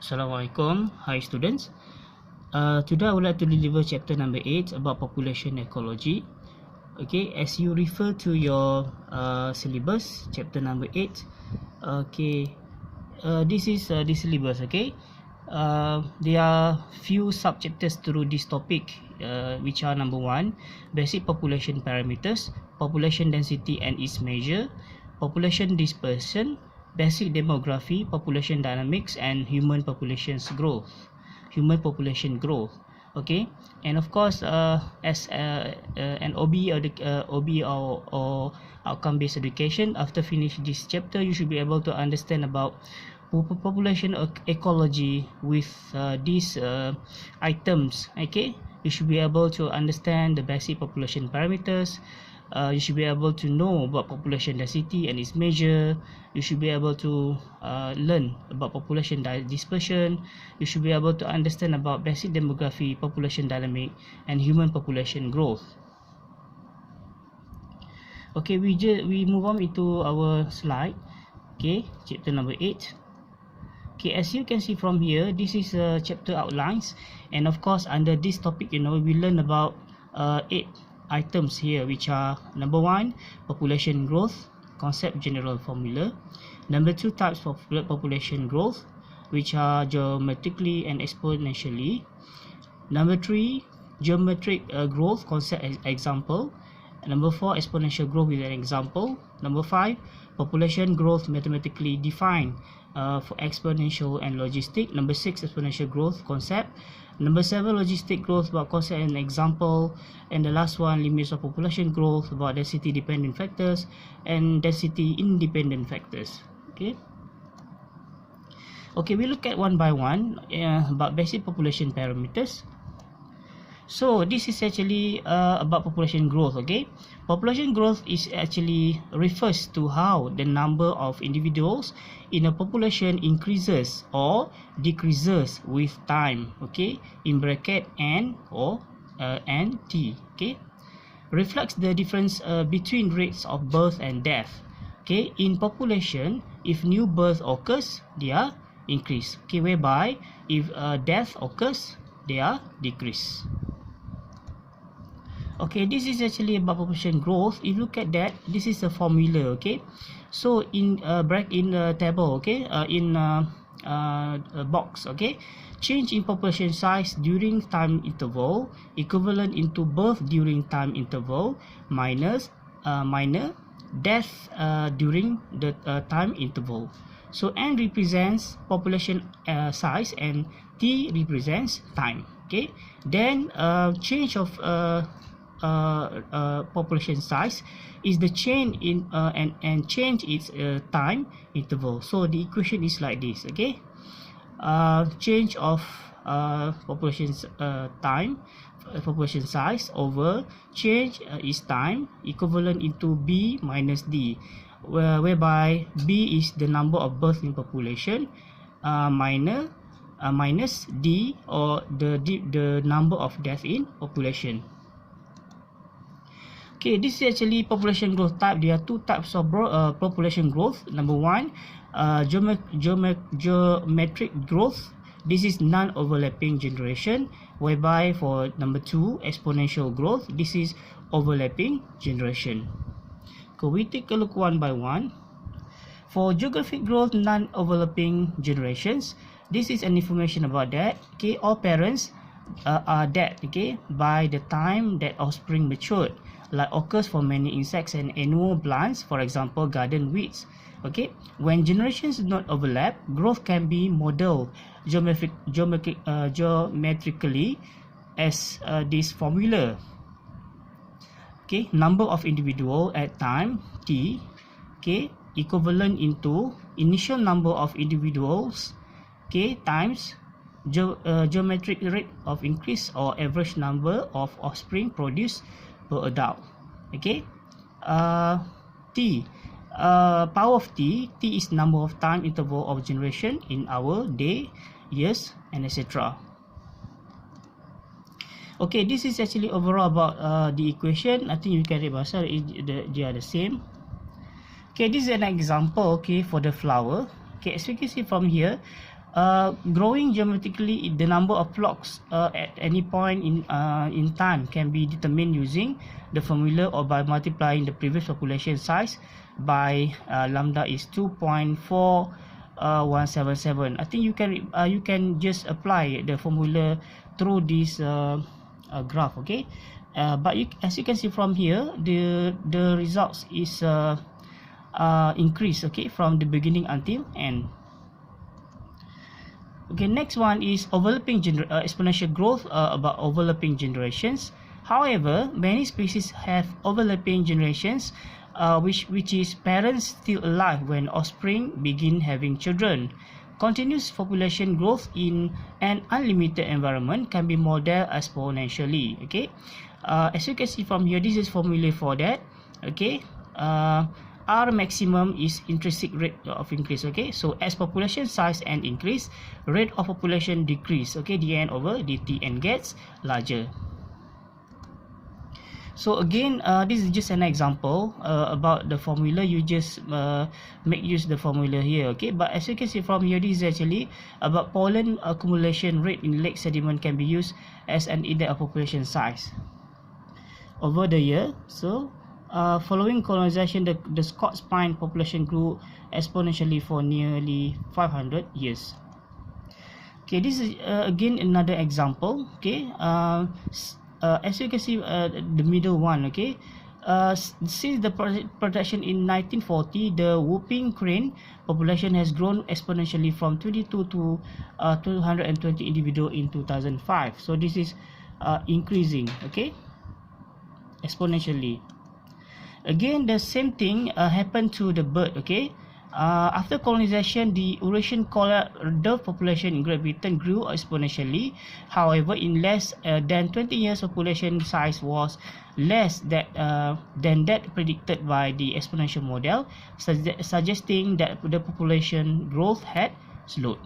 Assalamualaikum. Hi students. Today I would like to deliver chapter number 8 about population ecology. Okay, as you refer to your syllabus, chapter number 8. Okay, this is the syllabus. Okay, there are few subchapters through this topic, which are number 1, basic population parameters, population density and its measure, population dispersion, basic demography, population dynamics, and human population growth. Okay, and of course, as an OB or outcome-based education, after finish this chapter, you should be able to understand about population ecology with these items. Okay, you should be able to understand the basic population parameters. You should be able to know about population density and its measure. You should be able to learn about population dispersion. You should be able to understand about basic demography, population dynamic, and human population growth. Okay, we move on into our slide. Okay, chapter number 8. Okay, as you can see from here, this is chapter outlines, and of course under this topic, we learn about 8 items here, which are number 1, population growth, concept general formula. Number 2, types of population growth, which are geometrically and exponentially. Number 3, geometric growth, concept example. Number 4, exponential growth with an example. Number 5, population growth mathematically defined for exponential and logistic. Number 6, exponential growth concept. Number 7, logistic growth about concept and example. And the last one, limits of population growth about density dependent factors and density independent factors. Okay, we look at one by one about basic population parameters. So this is actually about population growth. Okay, population growth is actually refers to how the number of individuals in a population increases or decreases with time. Okay, in bracket n or and t. Okay, reflects the difference between rates of birth and death. Okay, in population, if new birth occurs, they are increased. Okay, whereby if death occurs, they are decreased. Okay, this is actually about population growth. If you look at that, this is a formula. Okay, so in the table, okay, in a box, okay, change in population size during time interval equivalent into birth during time interval minus minor death during the time interval. So n represents population size and t represents time. Okay, then change of population size is the change in and change its time interval. So the equation is like this. Okay, change of population population size over change is time equivalent into b minus d, whereby b is the number of birth in population minus d or the number of death in population. Okay, this is actually population growth type. There are 2 types of population growth. Number 1, geometric growth. This is non-overlapping generation, whereby for number 2, exponential growth, this is overlapping generation. Okay, we take a look one by one. For geographic growth, non-overlapping generations, this is an information about that. Okay, all parents are dead, okay, by the time that offspring matured, like occurs for many insects and annual plants, for example garden weeds. Okay, when generations do not overlap, growth can be modeled geometrically as this formula. Okay, number of individual at time t, okay, equivalent into initial number of individuals, okay, times geometric rate of increase or average number of offspring produced per adult. Okay, t, power of t is number of time interval of generation in hour, day, years, and etc. Okay, this is actually overall about the equation. I think you can read myself, they are the same. Okay, this is an example, okay, for the flower. Okay, as you can see from here, Growing geometrically, the number of flocks at any point in time can be determined using the formula or by multiplying the previous population size by lambda is 2.4177. I think you can just apply the formula through this graph, okay. But as you can see from here, the results is increase, okay, from the beginning until end. Okay, next one is overlapping exponential growth about overlapping generations. However, many species have overlapping generations, which is parents still alive when offspring begin having children. Continuous population growth in an unlimited environment can be modeled exponentially. Okay, as you can see from here, this is formula for that. Okay, R maximum is intrinsic rate of increase. Okay, so as population size and increase, rate of population decrease. Okay, dn over dt and gets larger. So again, this is just an example about the formula. You just make use the formula here, okay. But as you can see from here, this is actually about pollen accumulation rate in lake sediment can be used as an index of population size over the year. So following colonization, the Scots pine population grew exponentially for nearly 500 years. Okay, this is again another example. Okay, as you can see, the middle one, okay, since the production in 1940, the whooping crane population has grown exponentially from 22 to 220 individual in 2005. So this is increasing, okay, exponentially. Again, the same thing happened to the bird, okay. After colonization, the Eurasian collared dove population in Great Britain grew exponentially. However, in less than 20 years, population size was less than that predicted by the exponential model, suggesting that the population growth had slowed.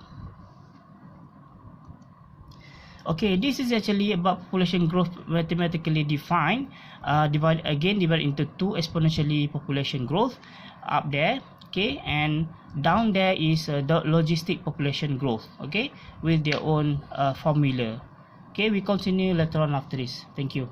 Okay, this is actually about population growth mathematically defined, divided into two: exponentially population growth up there, okay, and down there is the logistic population growth, okay, with their own formula. Okay, we continue later on after this. Thank you.